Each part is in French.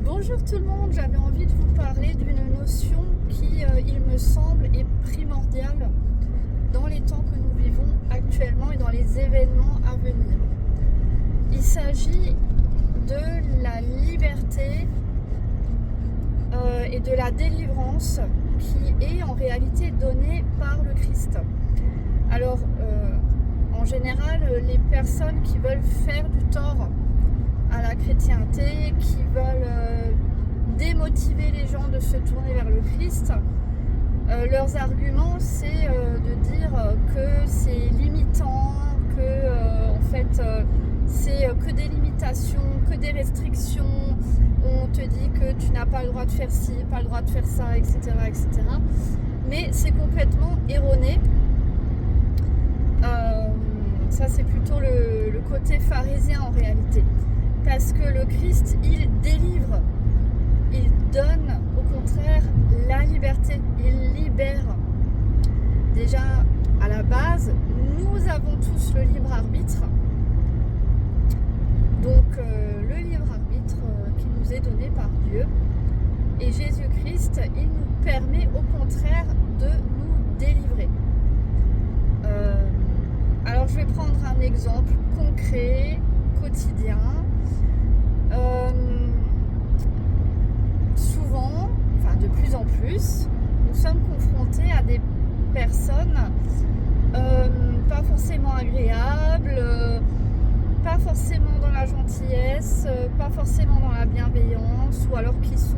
Bonjour tout le monde, j'avais envie de vous parler d'une notion qui, il me semble, est primordiale dans les temps que nous vivons actuellement et dans les événements à venir. Il s'agit de la liberté et de la délivrance qui est en réalité donnée par le Christ. Alors, en général, les personnes qui veulent faire du tort à la chrétienté, qui veulent démotiver les gens de se tourner vers le Christ, leurs arguments c'est de dire que c'est limitant, que en fait c'est que des limitations, que des restrictions, on te dit que tu n'as pas le droit de faire ci, pas le droit de faire ça, etc. etc. Mais c'est complètement erroné. Ça c'est plutôt le côté pharisien en réalité. Parce que le Christ, il délivre, il donne au contraire la liberté, il libère. Déjà, à la base, nous avons tous le libre arbitre. Donc, le libre arbitre qui nous est donné par Dieu. Et Jésus-Christ, il nous permet au contraire de nous délivrer. Alors, je vais prendre un exemple concret, quotidien. Souvent, enfin de plus en plus, nous sommes confrontés à des personnes pas forcément agréables, pas forcément dans la gentillesse, pas forcément dans la bienveillance, ou alors qui sont,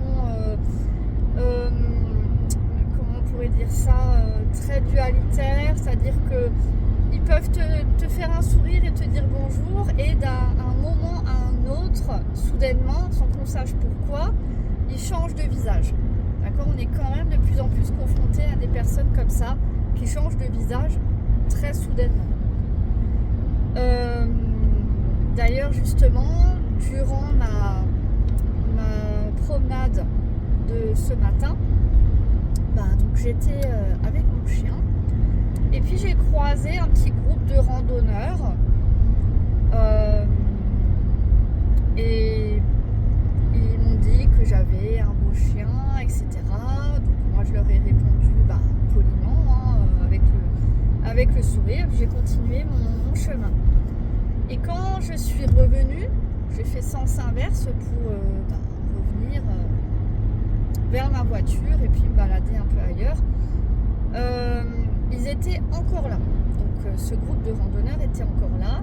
comment on pourrait dire ça, très dualitaires, c'est-à-dire que ils peuvent te faire un sourire et te dire bonjour, et d'un moment à un autre, soudainement, sans qu'on sache pourquoi, ils changent de visage. D'accord ? On est quand même de plus en plus confrontés à des personnes comme ça, qui changent de visage très soudainement. D'ailleurs, justement, durant ma promenade de ce matin, donc j'étais avec mon chien. Et puis j'ai croisé un petit groupe de randonneurs et ils m'ont dit que j'avais un beau chien, etc. Donc moi je leur ai répondu poliment, avec le sourire. J'ai continué mon chemin. Et quand je suis revenue, j'ai fait sens inverse pour revenir vers ma voiture et puis me balader un peu ailleurs. Ils étaient encore là. Donc ce groupe de randonneurs était encore là.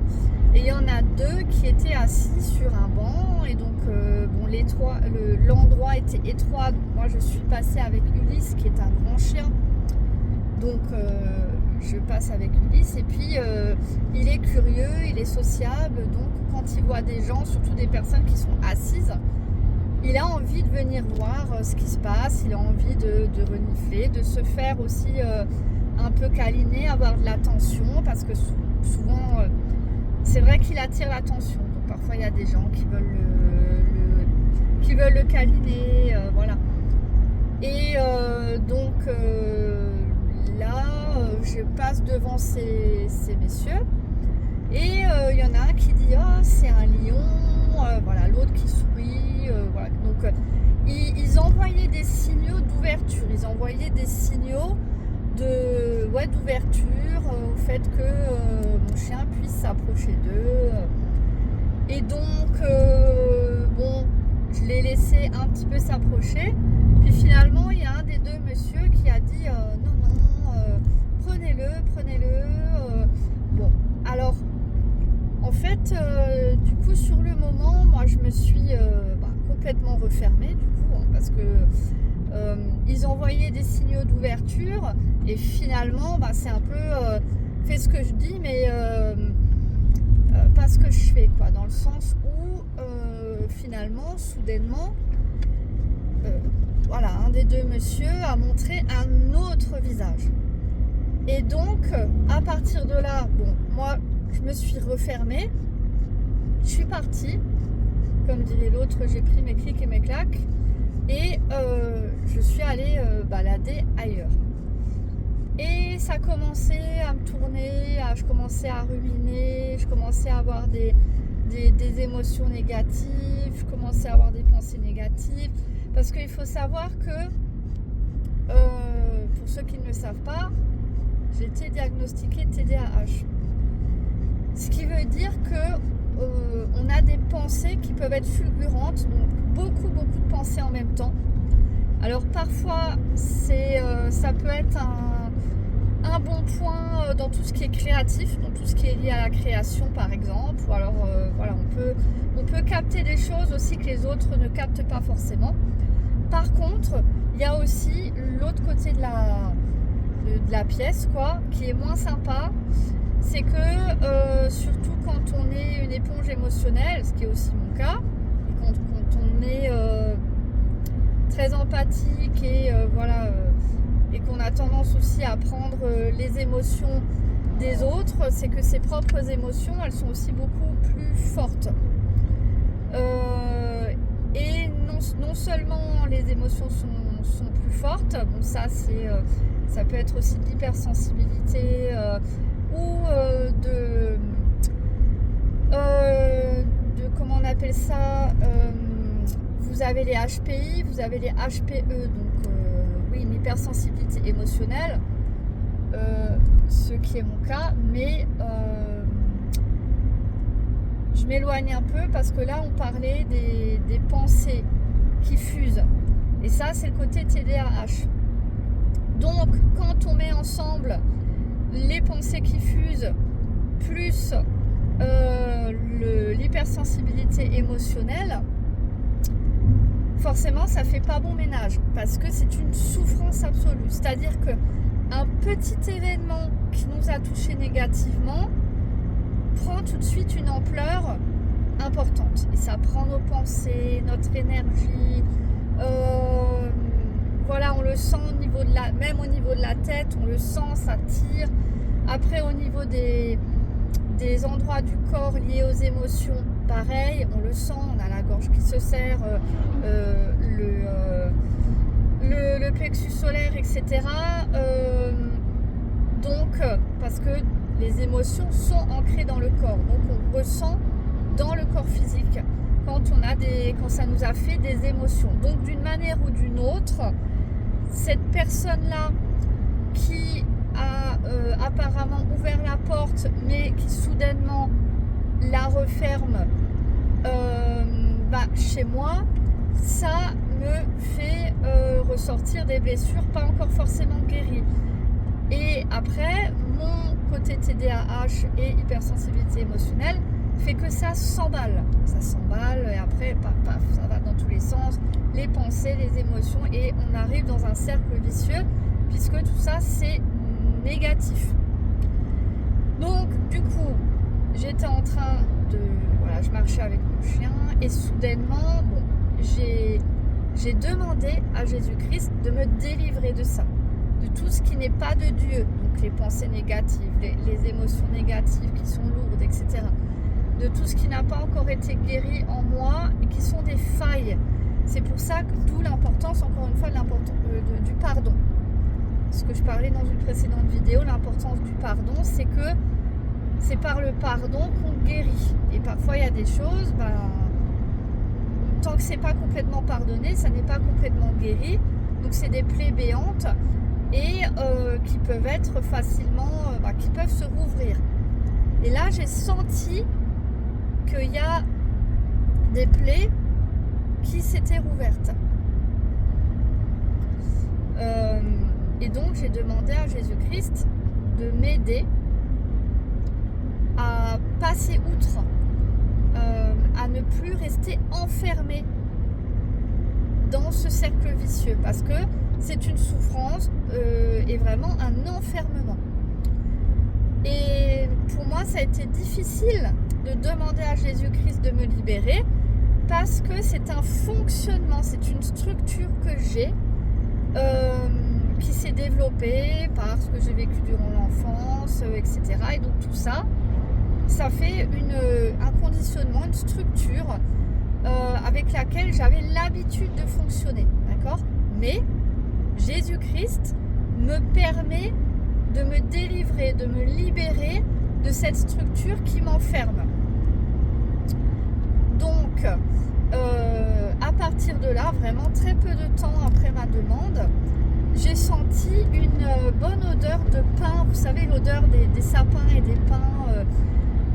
Et il y en a deux qui étaient assis sur un banc. Et donc l'endroit était étroit. Donc moi je suis passée avec Ulysse qui est un grand chien. Donc je passe avec Ulysse. Et puis il est curieux, il est sociable. Donc quand il voit des gens, surtout des personnes qui sont assises, il a envie de venir voir ce qui se passe. Il a envie de renifler, de se faire aussi un peu câliner, avoir de l'attention, parce que souvent c'est vrai qu'il attire l'attention. Donc parfois il y a des gens qui veulent le câliner, voilà. Et donc là je passe devant ces messieurs et il y en a un qui dit c'est un lion, voilà, l'autre qui sourit, voilà. Donc ils envoyaient des signaux d'ouverture, ils envoyaient des signaux d'ouverture au fait que mon chien puisse s'approcher d'eux. Et donc je l'ai laissé un petit peu s'approcher. Puis finalement il y a un des deux messieurs qui a dit non, prenez-le. Bon, alors en fait du coup sur le moment moi je me suis complètement refermée du coup, parce que ils envoyaient des signaux d'ouverture et finalement c'est un peu fais ce que je dis mais pas ce que je fais, quoi, dans le sens où finalement soudainement un des deux messieurs a montré un autre visage. Et donc à partir de là, moi je me suis refermée, je suis partie, comme dirait l'autre, j'ai pris mes clics et mes claques. Et je suis allée balader ailleurs. Et ça commençait à me tourner, je commençais à ruminer, je commençais à avoir des émotions négatives, je commençais commencer à avoir des pensées négatives. Parce qu'il faut savoir que, pour ceux qui ne le savent pas, j'ai été diagnostiquée TDAH. Ce qui veut dire que on a des pensées qui peuvent être fulgurantes, donc beaucoup de pensées en même temps. Alors parfois, ça peut être un bon point dans tout ce qui est créatif, dans tout ce qui est lié à la création par exemple. Ou alors voilà, on peut capter des choses aussi que les autres ne captent pas forcément. Par contre, il y a aussi l'autre côté de la pièce, quoi, qui est moins sympa. C'est que surtout quand on est une éponge émotionnelle, ce qui est aussi mon cas, et quand on est très empathique et voilà, et qu'on a tendance aussi à prendre les émotions des autres, c'est que ses propres émotions, elles sont aussi beaucoup plus fortes. Et non seulement les émotions sont plus fortes, bon ça peut être aussi de l'hypersensibilité ou de comment on appelle ça, vous avez les HPI, vous avez les HPE, donc oui, une hypersensibilité émotionnelle, ce qui est mon cas, mais je m'éloigne un peu parce que là on parlait des pensées qui fusent, et ça c'est le côté TDAH. Donc quand on met ensemble les pensées qui fusent plus l'hypersensibilité émotionnelle, forcément ça fait pas bon ménage, parce que c'est une souffrance absolue. C'est-à-dire que un petit événement qui nous a touchés négativement prend tout de suite une ampleur importante, et ça prend nos pensées, notre énergie, voilà, on le sent même au niveau de la tête, on le sent, ça tire. Après, au niveau des endroits du corps liés aux émotions, pareil, on le sent, on a la gorge qui se serre, le plexus solaire, etc. Donc, parce que les émotions sont ancrées dans le corps, donc on ressent dans le corps physique quand ça nous a fait des émotions. Donc, d'une manière ou d'une autre, cette personne-là qui a apparemment ouvert la porte, mais qui soudainement la referme, chez moi, ça me fait ressortir des blessures pas encore forcément guéries. Et après, mon côté TDAH et hypersensibilité émotionnelle fait que ça s'emballe. Ça s'emballe, et après, paf, ça va dans tous les sens, les pensées, les émotions, et on arrive dans un cercle vicieux, puisque tout ça, c'est négatif. Donc, du coup, j'étais en train je marchais avec mon chien, et soudainement, j'ai demandé à Jésus-Christ de me délivrer de ça, de tout ce qui n'est pas de Dieu, donc les pensées négatives, les émotions négatives qui sont lourdes, etc. De tout ce qui n'a pas encore été guéri en moi et qui sont des failles. C'est pour ça que d'où l'importance, encore une fois, du pardon. Ce que je parlais dans une précédente vidéo, l'importance du pardon, c'est que c'est par le pardon qu'on guérit. Et parfois, il y a des choses, tant que c'est pas complètement pardonné, ça n'est pas complètement guéri. Donc, c'est des plaies béantes et qui peuvent être facilement, qui peuvent se rouvrir. Et là, j'ai senti qu'il y a des plaies qui s'étaient rouvertes. Et donc, j'ai demandé à Jésus-Christ de m'aider à passer outre, à ne plus rester enfermé dans ce cercle vicieux, parce que c'est une souffrance et vraiment un enfermement. Et pour moi, ça a été difficile de demander à Jésus-Christ de me libérer, parce que c'est un fonctionnement, c'est une structure que j'ai qui s'est développée par ce que j'ai vécu durant l'enfance, etc. Et donc tout ça, ça fait un conditionnement, une structure avec laquelle j'avais l'habitude de fonctionner, d'accord ? Mais Jésus-Christ me permet de me délivrer, de me libérer de cette structure qui m'enferme. Donc, là, vraiment très peu de temps après ma demande, j'ai senti une bonne odeur de pin, vous savez, l'odeur des sapins et des pins.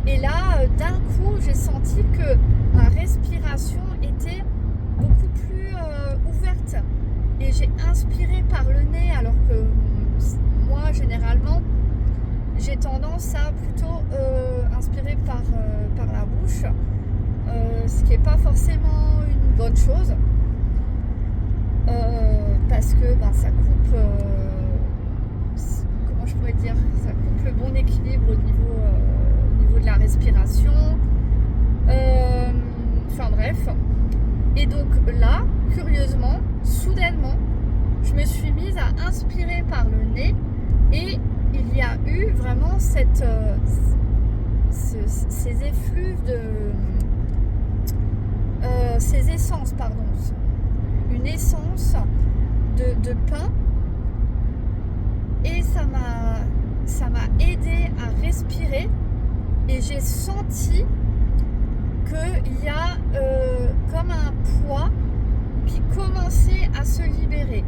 Et là, d'un coup, j'ai senti que ma respiration était beaucoup plus ouverte. Et j'ai inspiré par le nez, alors que moi, généralement, j'ai tendance à plutôt inspirer par la bouche, ce qui n'est pas forcément une bonne chose, parce que ça coupe, comment je pourrais dire, ça coupe le bon équilibre au niveau de la respiration. Enfin bref. Et donc là, curieusement, soudainement, je me suis mise à inspirer par le nez et il y a eu vraiment ces effluves ces essences, pardon, une essence de pain, et ça m'a aidé à respirer, et j'ai senti qu'il y a comme un poids qui commençait à se libérer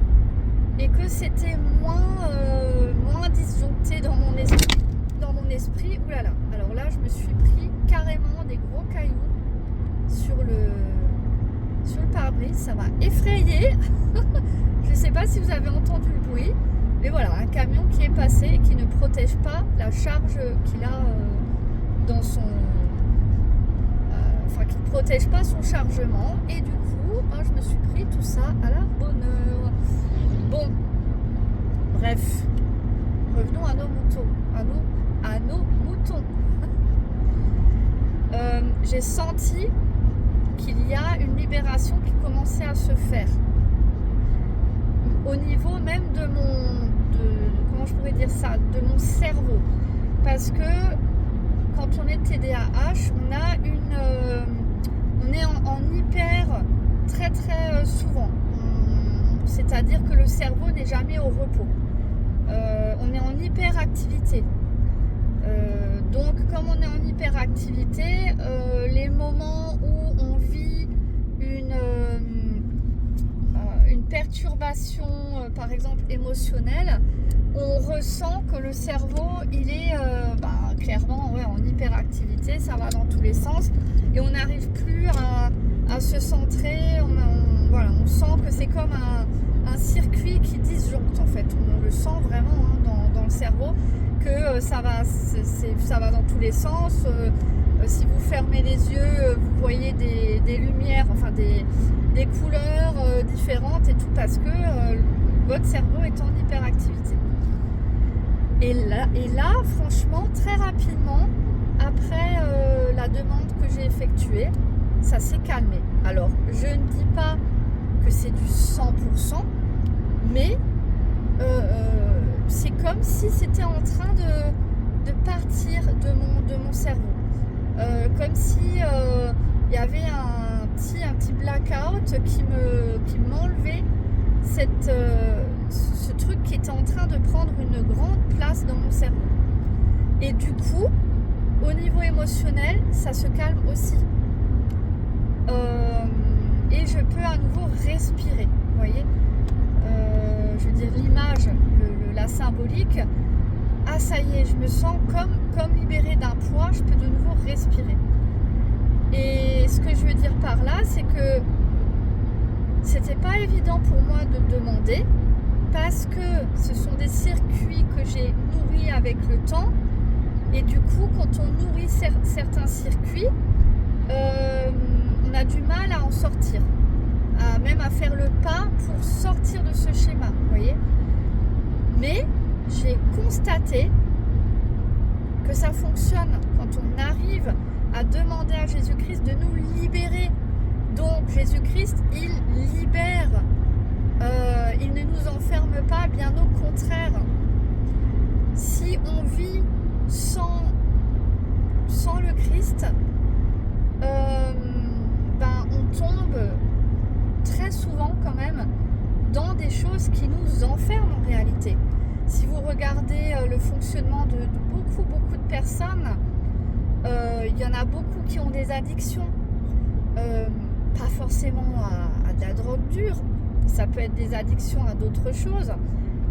et que c'était moins disjoncté dans mon esprit. Ouh là là. Alors là, je me suis pris carrément des gros cailloux sur le pare-brise. Ça m'a effrayée. Je ne sais pas si vous avez entendu le bruit, mais voilà, un camion qui est passé et qui ne protège pas la charge qu'il a dans son... qui ne protège pas son chargement, et du coup je me suis pris tout ça à la bonne heure. Bon, bref, revenons à nos moutons, à nos moutons. J'ai senti qu'il y a une libération qui commençait à se faire au niveau même comment je pourrais dire ça, de mon cerveau, parce que quand on est TDAH, on est en hyper très très souvent. C'est-à-dire que le cerveau n'est jamais au repos. On est en hyperactivité. Donc, comme on est en hyperactivité, les moments où on vit une perturbation, par exemple émotionnelle, on ressent que le cerveau, il est clairement en hyperactivité, ça va dans tous les sens, et on n'arrive plus à se centrer. On sent que c'est comme un circuit qui disjoncte, en fait. On le sent vraiment dans le cerveau, que ça va dans tous les sens. Si vous fermez les yeux, vous voyez des lumières, des couleurs différentes et tout, parce que votre cerveau est en hyperactivité. Et là, franchement, très rapidement, après la demande que j'ai effectuée, ça s'est calmé. Alors, je ne dis pas que c'est du 100%, mais c'est comme si c'était en train de partir de mon cerveau. Comme si il y avait un petit blackout qui m'enlevait ce truc qui était en train de prendre une grande place dans mon cerveau. Et du coup, au niveau émotionnel, ça se calme aussi. Et je peux à nouveau respirer, vous voyez. Je veux dire, l'image, la symbolique, ça y est, je me sens comme libérée d'un poids, je peux de nouveau respirer. Et ce que je veux dire par là, c'est que c'était pas évident pour moi de demander, parce que ce sont des circuits que j'ai nourris avec le temps, et du coup, quand on nourrit certains circuits, on a du mal à en sortir, même à faire le pas pour sortir de ce schéma, vous voyez. Mais j'ai constaté que ça fonctionne quand on arrive à demander à Jésus-Christ de nous libérer. Donc Jésus-Christ, il libère, il ne nous enferme pas, bien au contraire. Si on vit sans le Christ, on tombe très souvent quand même dans des choses qui nous enferment en réalité. Si vous regardez le fonctionnement de beaucoup de personnes, il y en a beaucoup qui ont des addictions. pas forcément à de la drogue dure, ça peut être des addictions à d'autres choses,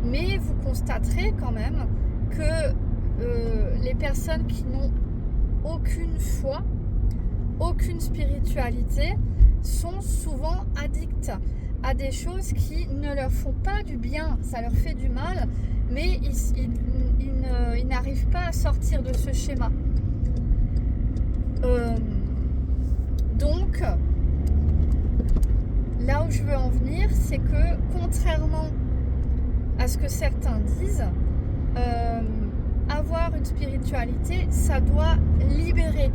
mais vous constaterez quand même que les personnes qui n'ont aucune foi, aucune spiritualité, sont souvent addictes à des choses qui ne leur font pas du bien, ça leur fait du mal, mais ils n'arrivent pas à sortir de ce schéma. Donc, là où je veux en venir, c'est que contrairement à ce que certains disent, avoir une spiritualité, ça doit libérer.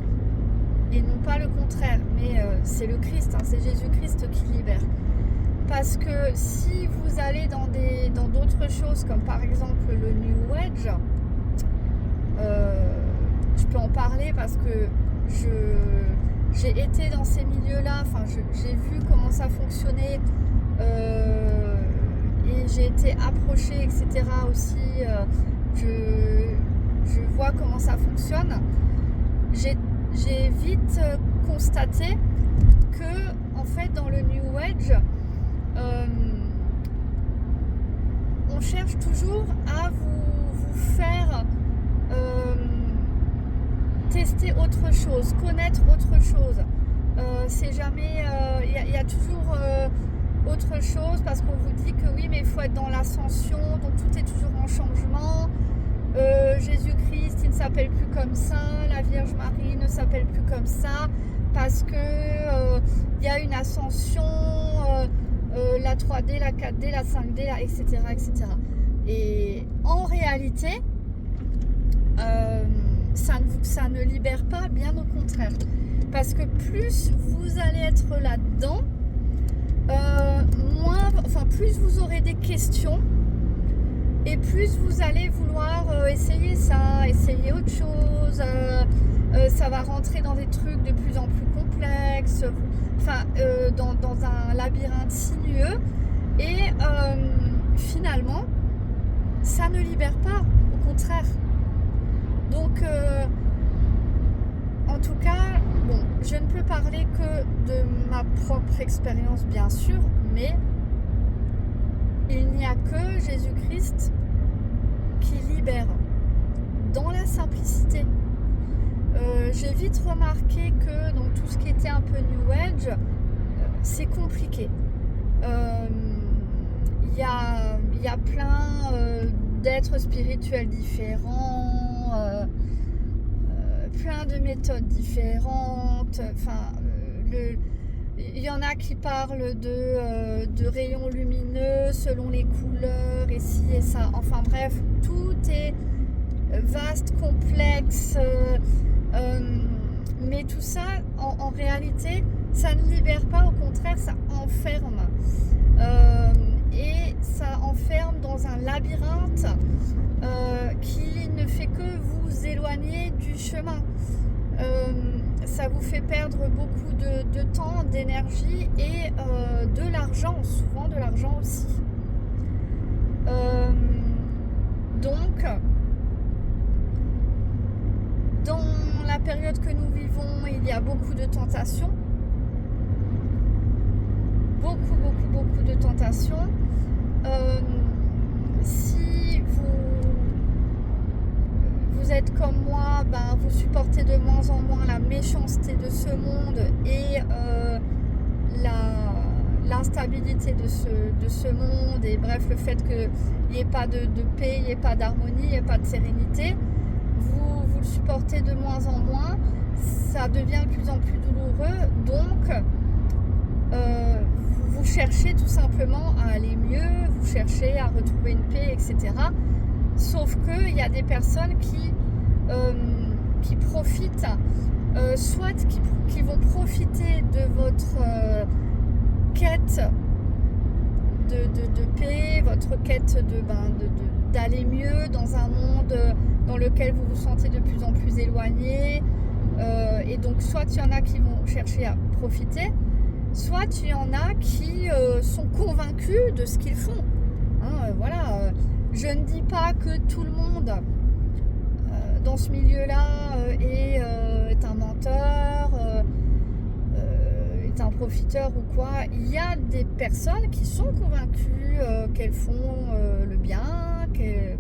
Et non pas le contraire, mais c'est le Christ, hein, c'est Jésus-Christ qui libère. Parce que si vous allez dans d'autres choses, comme par exemple le New Age, je peux en parler parce que j'ai été dans ces milieux-là, enfin j'ai vu comment ça fonctionnait, et j'ai été approchée, etc. aussi, je vois comment ça fonctionne. J'ai vite constaté que, en fait, dans le New Age, on cherche toujours à vous faire tester autre chose, connaître autre chose. C'est jamais, il y a toujours autre chose, parce qu'on vous dit que oui, mais il faut être dans l'ascension, donc tout est toujours en changement. Jésus-Christ, il ne s'appelle plus comme ça, la Vierge Marie ne s'appelle plus comme ça, parce que il y a une ascension, la 3D, la 4D, la 5D, etc., etc. Et en réalité, ça ne libère pas, bien au contraire. Parce que plus vous allez être là-dedans, plus vous aurez des questions, et plus vous allez vouloir essayer ça, essayer autre chose, ça va rentrer dans des trucs de plus en plus complexes, dans un labyrinthe sinueux, et finalement, ça ne libère pas, au contraire. Donc, en tout cas, bon, je ne peux parler que de ma propre expérience, bien sûr, mais il n'y a que Jésus-Christ qui libère dans la simplicité. J'ai vite remarqué que dans tout ce qui était un peu New Age, c'est compliqué. Il y a plein d'êtres spirituels différents, plein de méthodes différentes. Il y en a qui parlent de rayons lumineux selon les couleurs, et ci et ça. Enfin bref, tout est vaste, complexe. Mais tout ça, en réalité, ça ne libère pas, au contraire, ça enferme. Et ça enferme dans un labyrinthe qui ne fait que vous éloigner du chemin. Ça vous fait perdre beaucoup de temps, d'énergie et de l'argent, souvent de l'argent aussi. Donc, dans la période que nous vivons, il y a beaucoup de tentations. Beaucoup de tentations. Si vous êtes comme moi, vous supportez de moins en moins la méchanceté de ce monde et l'instabilité de ce monde, et bref, le fait qu'il n'y ait pas de paix, il n'y ait pas d'harmonie, il n'y ait pas de sérénité, vous le supportez de moins en moins, ça devient de plus en plus douloureux, donc vous cherchez tout simplement à aller mieux, vous cherchez à retrouver une paix, etc. Sauf qu'il y a des personnes qui profitent, soit qui vont profiter de votre quête de paix, votre quête d'aller mieux dans un monde dans lequel vous vous sentez de plus en plus éloigné. Et donc, soit il y en a qui vont chercher à profiter, soit il y en a qui sont convaincus de ce qu'ils font. Voilà. Je ne dis pas que tout le monde dans ce milieu-là est un menteur, est un profiteur ou quoi. Il y a des personnes qui sont convaincues qu'elles font le bien, qu'elles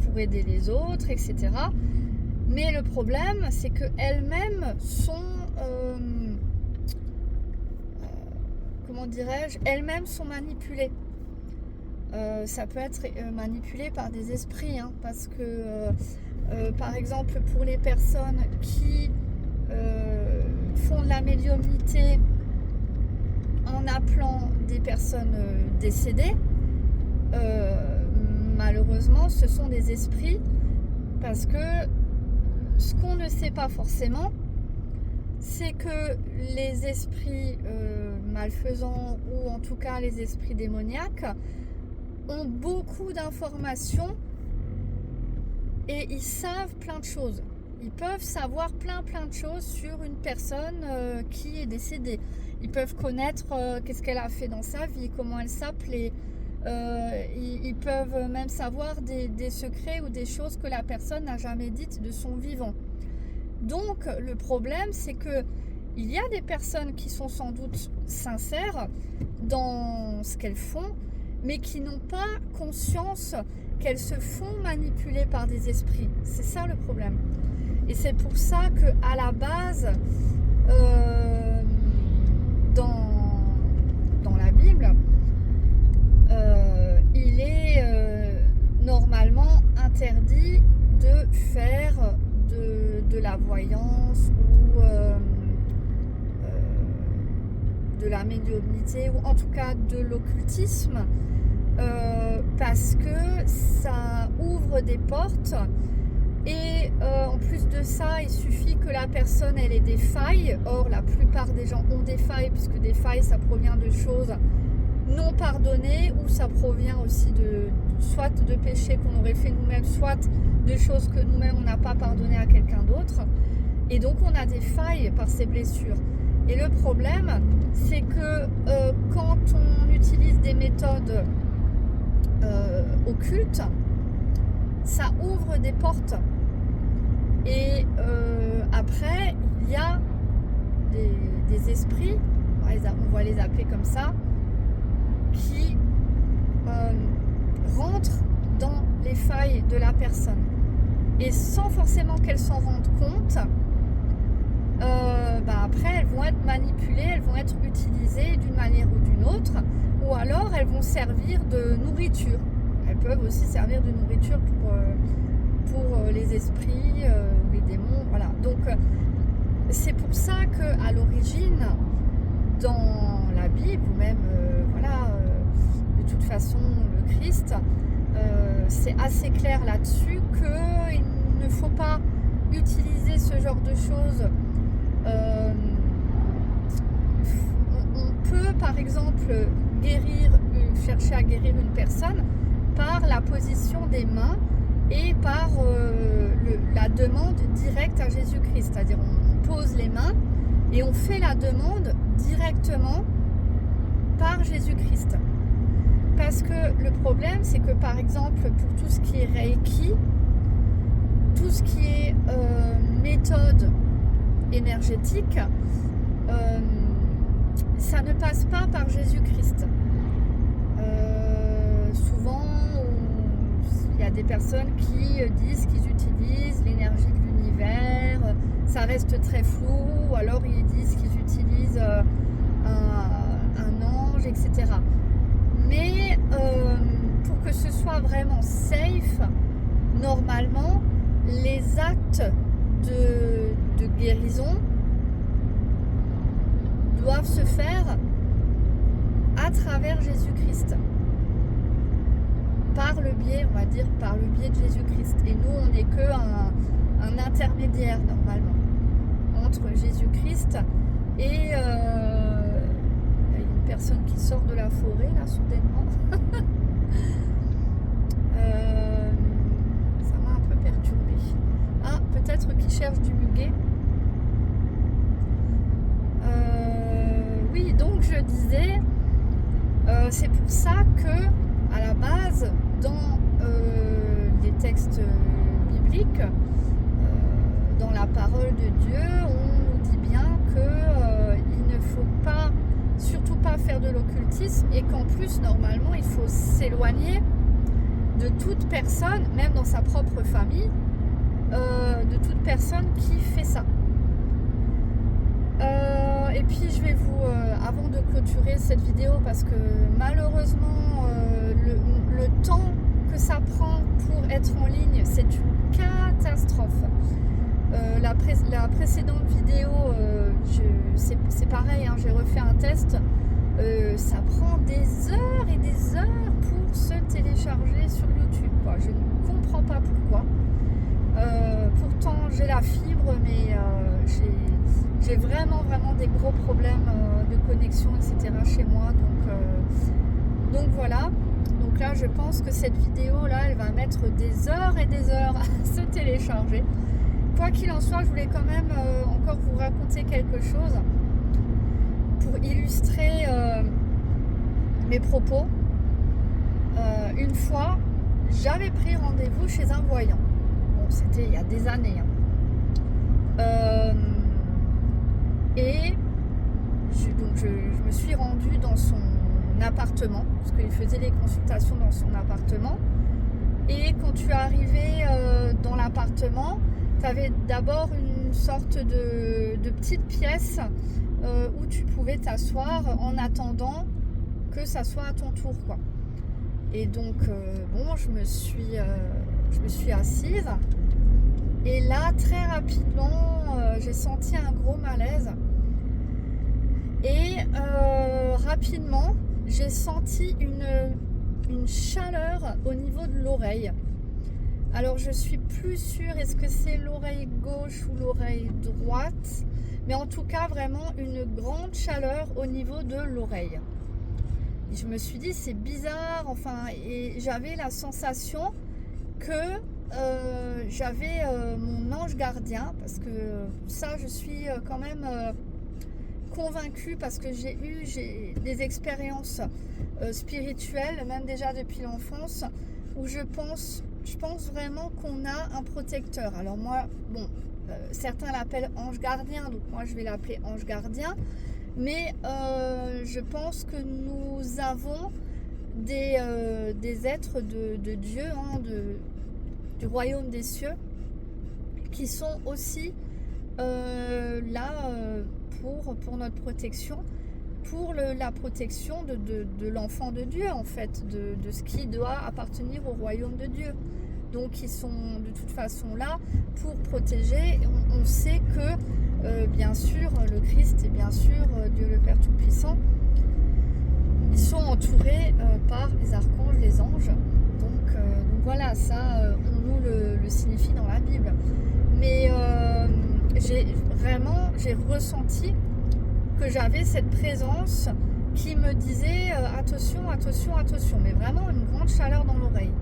pourraient aider les autres, etc. Mais le problème, c'est qu'elles-mêmes sont, comment dirais-je, elles-mêmes sont manipulées. Ça peut être manipulé par des esprits, hein, parce que, par exemple, pour les personnes qui font de la médiumnité en appelant des personnes décédées, malheureusement, ce sont des esprits, parce que ce qu'on ne sait pas forcément, c'est que les esprits malfaisants, ou en tout cas les esprits démoniaques, ont beaucoup d'informations et ils savent plein de choses. Ils peuvent savoir plein de choses sur une personne qui est décédée. Ils peuvent connaître qu'est-ce qu'elle a fait dans sa vie, comment elle s'appelait. Ils peuvent même savoir des secrets ou des choses que la personne n'a jamais dites de son vivant. Donc le problème, c'est que il y a des personnes qui sont sans doute sincères dans ce qu'elles font, mais qui n'ont pas conscience qu'elles se font manipuler par des esprits. C'est ça le problème. Et c'est pour ça qu'à la base, dans la Bible, il est normalement interdit de faire de la voyance ou de la médiumnité, ou en tout cas de l'occultisme, parce que ça ouvre des portes. Et en plus de ça, il suffit que la personne ait des failles. Or, la plupart des gens ont des failles, puisque des failles, ça provient de choses non pardonnées, ou ça provient aussi soit de péchés qu'on aurait fait nous-mêmes, soit de choses que nous-mêmes on n'a pas pardonné à quelqu'un d'autre. Et donc, on a des failles par ces blessures. Et le problème, c'est que quand on utilise des méthodes occultes, ça ouvre des portes. Et après, il y a des esprits, on va les appeler comme ça, qui rentrent dans les failles de la personne. Et sans forcément qu'elles s'en rendent compte, après, elles vont être manipulées, elles vont être utilisées d'une manière ou d'une autre, ou alors elles vont servir de nourriture. Elles peuvent aussi servir de nourriture pour les esprits ou les démons. Voilà. Donc, c'est pour ça qu'à l'origine, dans la Bible, ou même, de toute façon, le Christ, c'est assez clair là-dessus qu'il ne faut pas utiliser ce genre de choses. On peut, par exemple, chercher à guérir une personne par la position des mains et par la demande directe à Jésus-Christ. C'est-à-dire, on pose les mains et on fait la demande directement par Jésus-Christ. Parce que le problème, c'est que, par exemple, pour tout ce qui est Reiki, tout ce qui est méthode énergétique, ça ne passe pas par Jésus-Christ. Souvent, il y a des personnes qui disent qu'ils utilisent l'énergie de l'univers, ça reste très flou, ou alors ils disent qu'ils utilisent un ange, etc. Mais pour que ce soit vraiment safe, normalement, les actes de guérison doivent se faire à travers Jésus-Christ. Par le biais, on va dire, par le biais de Jésus-Christ. Et nous, on n'est qu'un intermédiaire, normalement, entre Jésus-Christ et... il y a une personne qui sort de la forêt, là, soudainement. Ça m'a un peu perturbée. Ah, peut-être qu'il cherche du muguet. Oui, donc je disais, c'est pour ça que, à la base, dans les textes bibliques, dans la parole de Dieu, on nous dit bien qu'il ne faut pas, surtout pas faire de l'occultisme et qu'en plus, normalement, il faut s'éloigner de toute personne, même dans sa propre famille, de toute personne qui fait ça. Et puis je vais vous, avant de clôturer cette vidéo, parce que malheureusement le temps que ça prend pour être en ligne, c'est une catastrophe. La précédente vidéo, c'est pareil, hein, j'ai refait un test, ça prend des heures et des heures pour se télécharger sur YouTube, quoi. Je ne comprends pas pourquoi. Pourtant j'ai la fibre, mais j'ai vraiment des gros problèmes de connexion, etc. chez moi, donc voilà. Donc là je pense que cette vidéo là, elle va mettre des heures et des heures à se télécharger. Quoi qu'il en soit, je voulais quand même encore vous raconter quelque chose pour illustrer mes propos. Une fois, j'avais pris rendez-vous chez un voyant. Bon, c'était il y a des années, hein. Et je me suis rendue dans son appartement, parce qu'il faisait les consultations dans son appartement. Et quand tu es arrivé dans l'appartement, tu avais d'abord une sorte de petite pièce où tu pouvais t'asseoir en attendant que ça soit à ton tour, quoi. Et donc, bon, je me suis assise. Et là, très rapidement, j'ai senti un gros malaise. Et rapidement, j'ai senti une chaleur au niveau de l'oreille. Alors, je suis plus sûre, est-ce que c'est l'oreille gauche ou l'oreille droite? Mais en tout cas, vraiment une grande chaleur au niveau de l'oreille. Et je me suis dit, c'est bizarre, enfin, et j'avais la sensation que j'avais mon ange gardien, parce que ça, je suis quand même convaincue, parce que j'ai des expériences spirituelles, même déjà depuis l'enfance, où je pense vraiment qu'on a un protecteur. Alors moi, bon, certains l'appellent ange gardien, donc moi je vais l'appeler ange gardien, mais je pense que nous avons des êtres de Dieu, hein, du royaume des cieux, qui sont aussi là pour notre protection, pour la protection de l'enfant de Dieu, en fait, de ce qui doit appartenir au royaume de Dieu. Donc ils sont de toute façon là pour protéger. On sait que bien sûr le Christ et bien sûr Dieu le Père Tout-Puissant, ils sont entourés par les archanges, les anges. Donc voilà, ça on nous le signifie dans la Bible. Mais j'ai ressenti que j'avais cette présence qui me disait attention, attention, attention, mais vraiment une grande chaleur dans l'oreille.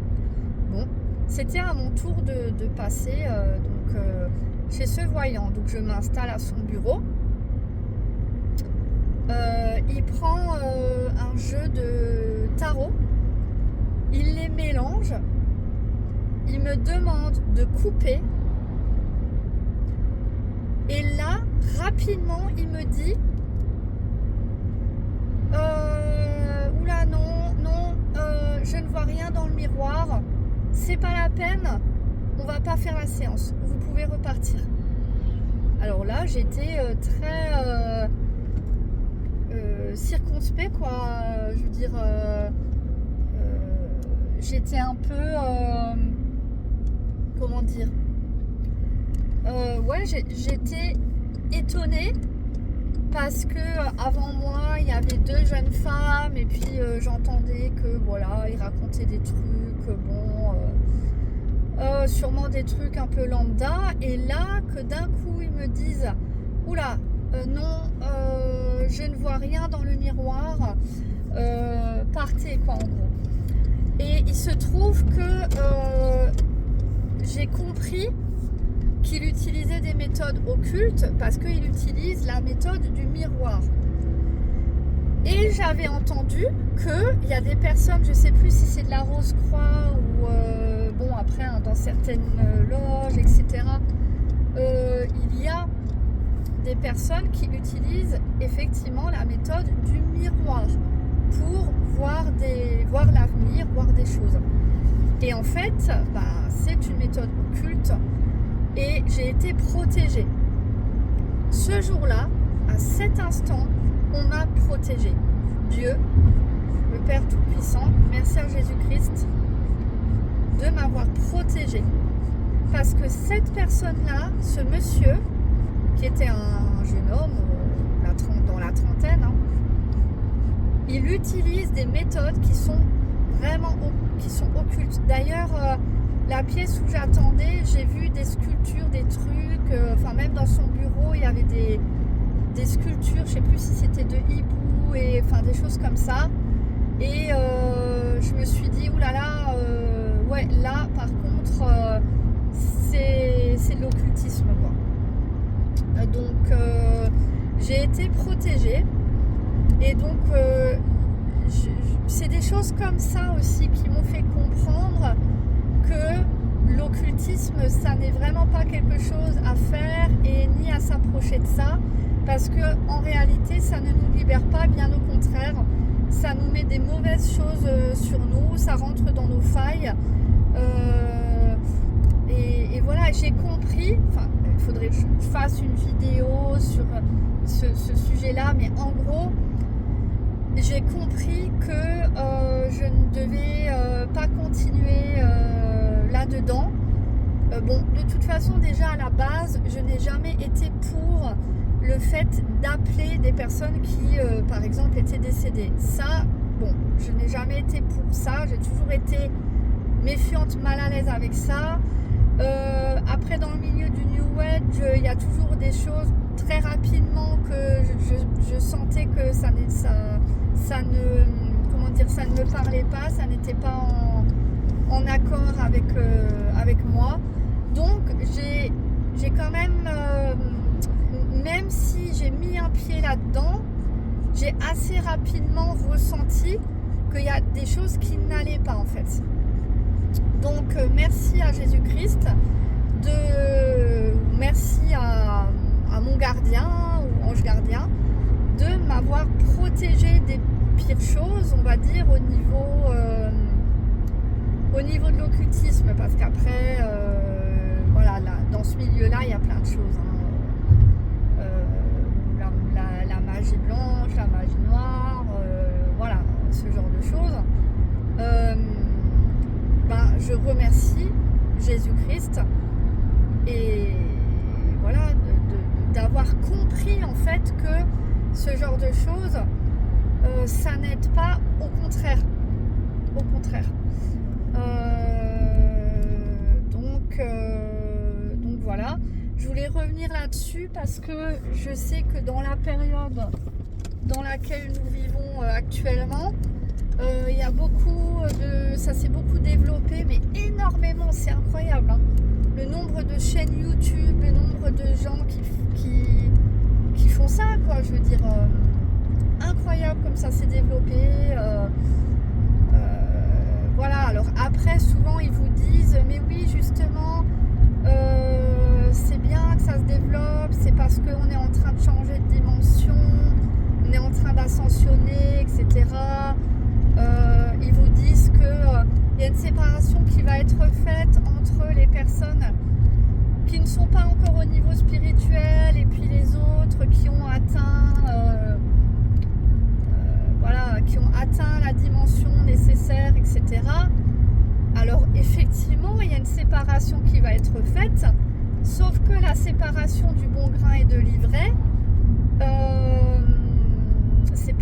Bon, c'était à mon tour de passer chez ce voyant. Donc je m'installe à son bureau. Il prend un jeu de tarot, il les mélange, il me demande de couper, et là, rapidement, il me dit oula, non, je ne vois rien dans le miroir, c'est pas la peine, on va pas faire la séance, vous pouvez repartir. Alors là, j'étais très circonspect, quoi. Je veux dire, j'étais un peu comment dire, ouais, j'étais étonnée, parce que avant moi il y avait 2 jeunes femmes, et puis j'entendais que voilà, ils racontaient des trucs, bon, sûrement des trucs un peu lambda, et là que d'un coup ils me disent oula, non, je ne vois rien dans le miroir, partez, quoi, en gros. Et il se trouve que j'ai compris qu'il utilisait des méthodes occultes, parce qu'il utilise la méthode du miroir. Et j'avais entendu qu'il y a des personnes, je ne sais plus si c'est de la Rose-Croix ou bon, après, hein, dans certaines loges, etc., il y a des personnes qui utilisent effectivement la méthode du miroir pour voir l'avenir, voir des choses. Et en fait, c'est une méthode occulte et j'ai été protégée. Ce jour-là, à cet instant, on m'a protégée. Dieu, le Père Tout-Puissant, merci à Jésus-Christ de m'avoir protégée. Parce que cette personne-là, ce monsieur, qui était un jeune homme dans la trentaine, il utilise des méthodes qui sont vraiment occultes. D'ailleurs, la pièce où j'attendais, j'ai vu des sculptures, des trucs, même dans son bureau, il y avait des sculptures, je ne sais plus si c'était de hibou, et des choses comme ça. Et je me suis dit, oulala, ouais, là, par contre, c'est de l'occultisme, quoi. Donc, j'ai été protégée. Et donc, c'est des choses comme ça aussi qui m'ont fait comprendre que l'occultisme, ça n'est vraiment pas quelque chose à faire et ni à s'approcher de ça, parce que en réalité, ça ne nous libère pas, bien au contraire, ça nous met des mauvaises choses sur nous, ça rentre dans nos failles. Et voilà, j'ai compris, il faudrait que je fasse une vidéo sur ce sujet-là, mais en gros, j'ai compris que je ne devais pas continuer là-dedans. De toute façon, déjà à la base, je n'ai jamais été pour le fait d'appeler des personnes qui, par exemple, étaient décédées. Ça, je n'ai jamais été pour ça. J'ai toujours été méfiante, mal à l'aise avec ça. Après, dans le milieu du New Age, il y a toujours des choses très rapidement que je sentais que ça ne me parlait pas, ça n'était pas en accord avec moi. Donc j'ai quand même, même si j'ai mis un pied là-dedans, j'ai assez rapidement ressenti qu'il y a des choses qui n'allaient pas en fait. Donc merci à Jésus-Christ, merci à mon gardien ou ange gardien de m'avoir protégé des pires choses, on va dire, au niveau de l'occultisme, parce qu'après, dans ce milieu-là, il y a plein de choses. La magie blanche, la magie noire, ce genre de choses. Je remercie Jésus-Christ et voilà, d'avoir compris en fait que ce genre de choses, ça n'aide pas, au contraire. Donc voilà, je voulais revenir là-dessus parce que je sais que dans la période dans laquelle nous vivons actuellement, il y a ça s'est beaucoup développé, mais énormément, c'est incroyable, le nombre de chaînes YouTube, le nombre de gens qui font ça, quoi, je veux dire, incroyable comme ça s'est développé. Alors après, souvent ils vous disent, mais oui, justement, c'est bien que ça se développe, c'est parce qu'on est en train de changer de dimension, on est en train d'ascensionner, etc. Ils vous disent qu'il y a une séparation qui va être faite entre les personnes qui ne sont pas encore au niveau spirituel et puis les autres qui ont atteint la dimension nécessaire, etc. Alors effectivement, il y a une séparation qui va être faite, sauf que la séparation du bon grain et de l'ivraie, c'est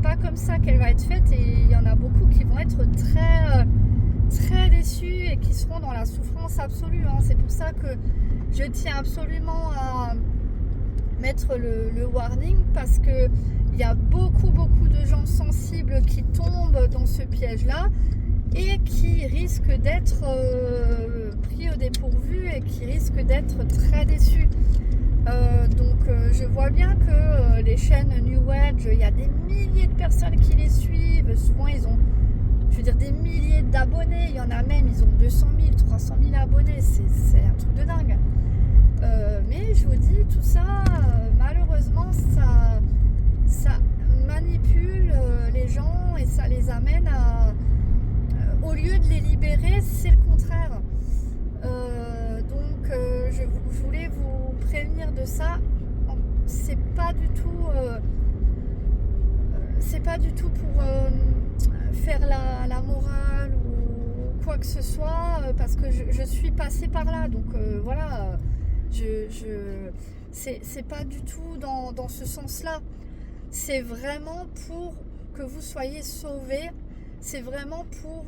pas comme ça qu'elle va être faite, et il y en a beaucoup qui vont être très très déçus et qui seront dans la souffrance absolue. C'est pour ça que je tiens absolument à mettre le warning, parce que il y a beaucoup de gens sensibles qui tombent dans ce piège-là et qui risquent d'être pris au dépourvu et qui risquent d'être très déçus. Donc je vois bien que les chaînes New Age, il y a des milliers de personnes qui les suivent. Souvent ils ont, des milliers d'abonnés. Il y en a même, ils ont 200 000, 300 000 abonnés. C'est un truc de dingue. Mais je vous dis, tout ça, malheureusement, ça manipule les gens et ça les amène à... au lieu de les libérer, c'est le contraire. Donc, je voulais vous prévenir de ça. C'est pas du tout pour faire la morale ou quoi que ce soit, parce que je suis passée par là. Donc voilà, c'est pas du tout dans ce sens-là. C'est vraiment pour que vous soyez sauvés. C'est vraiment pour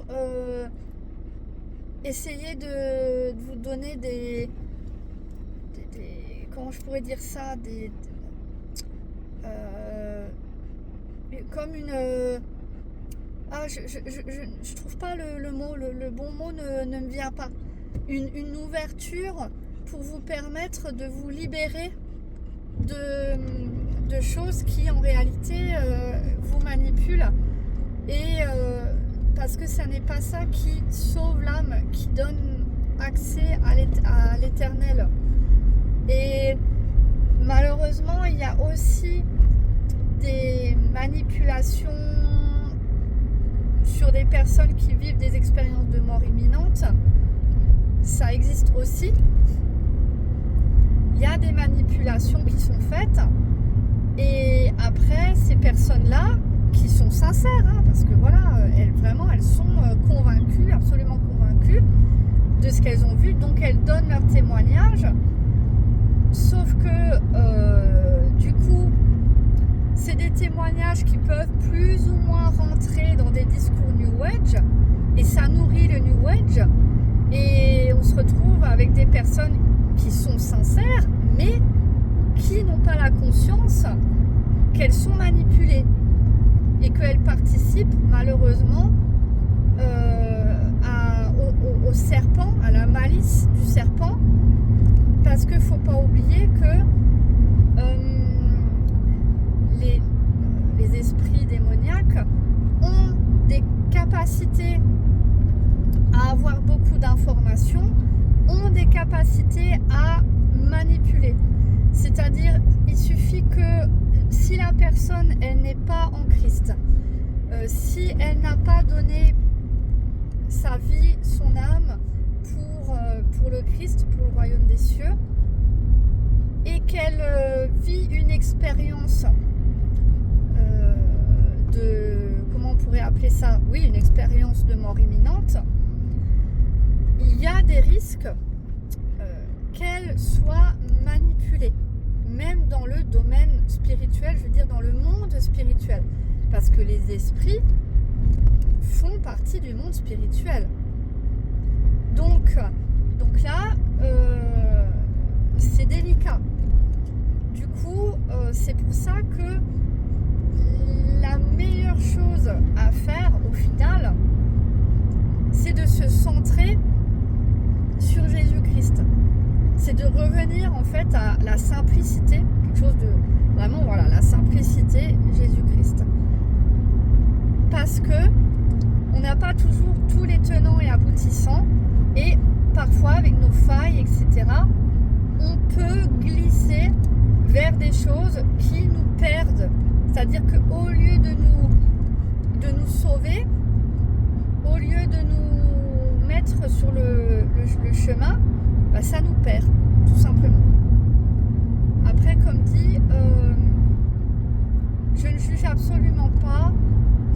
essayer de vous donner des comment je pourrais dire ça, comme une je trouve pas le mot, le bon mot ne me vient pas. Une ouverture pour vous permettre de vous libérer de choses qui en réalité vous manipulent, et parce que ça n'est pas ça qui sauve l'âme, qui donne accès à l'éternel. Et malheureusement, il y a aussi des manipulations sur des personnes qui vivent des expériences de mort imminente. Ça existe aussi. Il y a des manipulations qui sont faites, et après, ces personnes-là qui sont sincères, parce que voilà, elles sont convaincues, absolument convaincues de ce qu'elles ont vu, donc elles donnent leur témoignage. Sauf que du coup, c'est des témoignages qui peuvent plus ou moins rentrer dans des discours New Age, et ça nourrit le New Age, et on se retrouve avec des personnes qui sont sincères, mais qui n'ont pas la conscience qu'elles sont manipulées, et qu'elles participent malheureusement au serpent, à la malice du serpent, parce qu'il ne faut pas oublier que les esprits démoniaques ont des capacités à avoir beaucoup d'informations, ont des capacités à manipuler. C'est-à-dire, il suffit que si la personne, elle n'est pas en Christ, si elle n'a pas donné sa vie, son âme pour le Christ, pour le royaume des cieux, et qu'elle vit une expérience comment on pourrait appeler ça? Oui, une expérience de mort imminente, il y a des risques qu'elle soit manipulée, même dans le domaine spirituel, je veux dire dans le monde spirituel, parce que les esprits font partie du monde spirituel. Donc là, c'est délicat. Du coup, c'est pour ça que la meilleure chose à faire au final, c'est de se centrer sur Jésus-Christ. C'est de revenir en fait à la simplicité, quelque chose de vraiment, voilà, la simplicité, Jésus-Christ. Parce que on n'a pas toujours tous les tenants et aboutissants, et parfois avec nos failles, etc., on peut glisser vers des choses qui nous perdent. C'est-à-dire qu'au lieu de nous sauver, au lieu de nous mettre sur le chemin, ça nous perd, tout simplement. Après, comme dit, je ne juge absolument pas.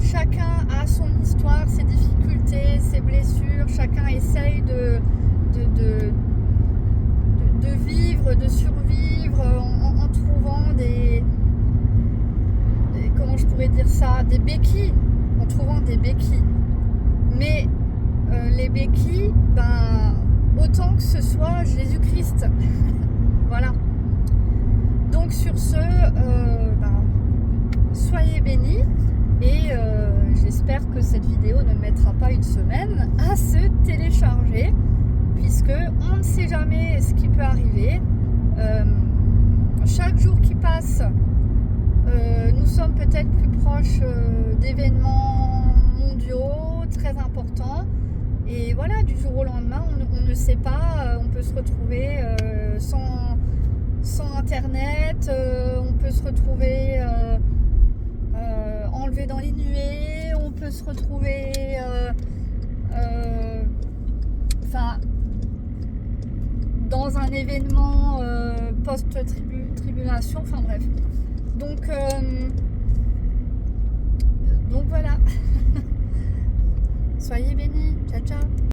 Chacun a son histoire, ses difficultés, ses blessures. Chacun essaye de vivre, de survivre en trouvant comment je pourrais dire ça, des béquilles, en trouvant des béquilles. Mais les béquilles, autant que ce soit Jésus-Christ. Voilà. Donc sur ce, soyez bénis, et j'espère que cette vidéo ne mettra pas une semaine à se télécharger, puisque on ne sait jamais ce qui peut arriver. Chaque jour qui passe, nous sommes peut-être plus proches d'événements mondiaux très importants. Et voilà, du jour au lendemain, on ne sait pas, on peut se retrouver sans internet, on peut se retrouver enlevé dans les nuées, on peut se retrouver dans un événement post-tribulation, enfin bref. Donc voilà. Soyez bénis. Ciao, ciao.